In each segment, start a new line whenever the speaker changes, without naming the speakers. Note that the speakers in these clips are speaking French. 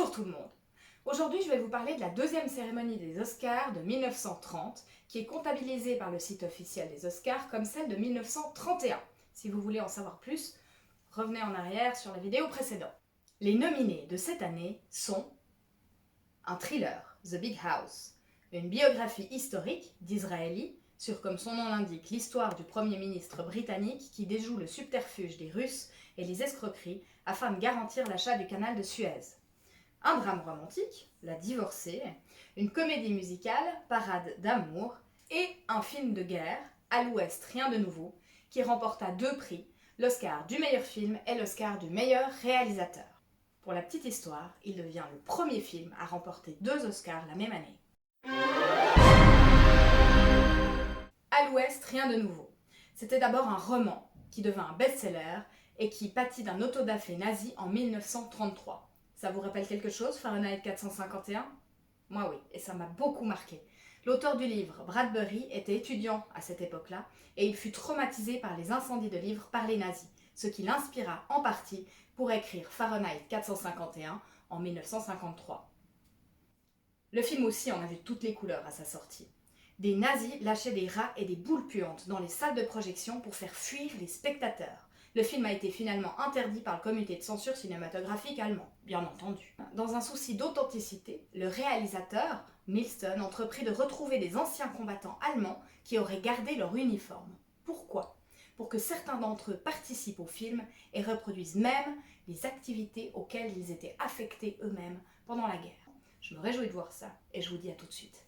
Bonjour tout le monde. Aujourd'hui, je vais vous parler de la deuxième cérémonie des Oscars de 1930, qui est comptabilisée par le site officiel des Oscars comme celle de 1931. Si vous voulez en savoir plus, revenez en arrière sur la vidéo précédente. Les nominés de cette année sont un thriller, The Big House, une biographie historique d'Israéli sur, comme son nom l'indique, l'histoire du Premier ministre britannique qui déjoue le subterfuge des Russes et les escroqueries afin de garantir l'achat du canal de Suez. Un drame romantique, La Divorcée, une comédie musicale, Parade d'amour, et un film de guerre, À l'Ouest, rien de nouveau, qui remporta 2 prix, l'Oscar du meilleur film et l'Oscar du meilleur réalisateur. Pour la petite histoire, il devient le premier film à remporter 2 Oscars la même année. À l'Ouest, rien de nouveau. C'était d'abord un roman qui devint un best-seller et qui pâtit d'un autodafé nazi en 1933. Ça vous rappelle quelque chose, Fahrenheit 451? Moi oui, et ça m'a beaucoup marqué. L'auteur du livre, Bradbury, était étudiant à cette époque-là et il fut traumatisé par les incendies de livres par les nazis, ce qui l'inspira en partie pour écrire Fahrenheit 451 en 1953. Le film aussi en a vu toutes les couleurs à sa sortie. Des nazis lâchaient des rats et des boules puantes dans les salles de projection pour faire fuir les spectateurs. Le film a été finalement interdit par le comité de censure cinématographique allemand, bien entendu. Dans un souci d'authenticité, le réalisateur, Milston, entreprit de retrouver des anciens combattants allemands qui auraient gardé leur uniforme. Pourquoi ? Pour que certains d'entre eux participent au film et reproduisent même les activités auxquelles ils étaient affectés eux-mêmes pendant la guerre. Je me réjouis de voir ça et je vous dis à tout de suite.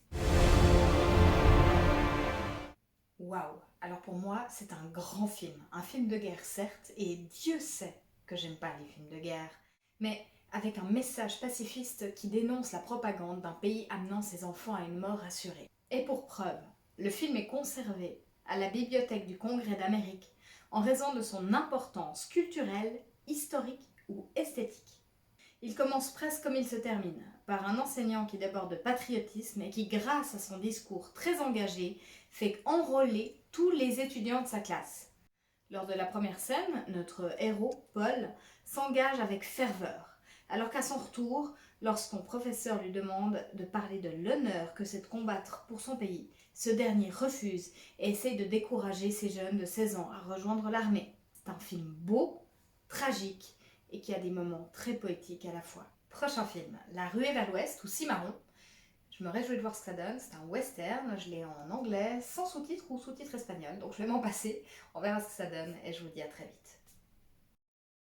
Waouh! Alors pour moi, c'est un grand film. Un film de guerre, certes, et Dieu sait que j'aime pas les films de guerre, mais avec un message pacifiste qui dénonce la propagande d'un pays amenant ses enfants à une mort assurée. Et pour preuve, le film est conservé à la Bibliothèque du Congrès d'Amérique en raison de son importance culturelle, historique ou esthétique. Il commence presque comme il se termine, par un enseignant qui déborde de patriotisme et qui, grâce à son discours très engagé, fait enrôler tous les étudiants de sa classe. Lors de la première scène, notre héros, Paul, s'engage avec ferveur, alors qu'à son retour, lorsqu'un professeur lui demande de parler de l'honneur que c'est de combattre pour son pays, ce dernier refuse et essaye de décourager ces jeunes de 16 ans à rejoindre l'armée. C'est un film beau, tragique, et qui a des moments très poétiques à la fois. Prochain film, La ruée vers l'ouest ou Cimarron. Je me réjouis de voir ce que ça donne, c'est un western, je l'ai en anglais, sans sous-titres ou sous-titres espagnol, donc je vais m'en passer, on verra ce que ça donne et je vous dis à très vite.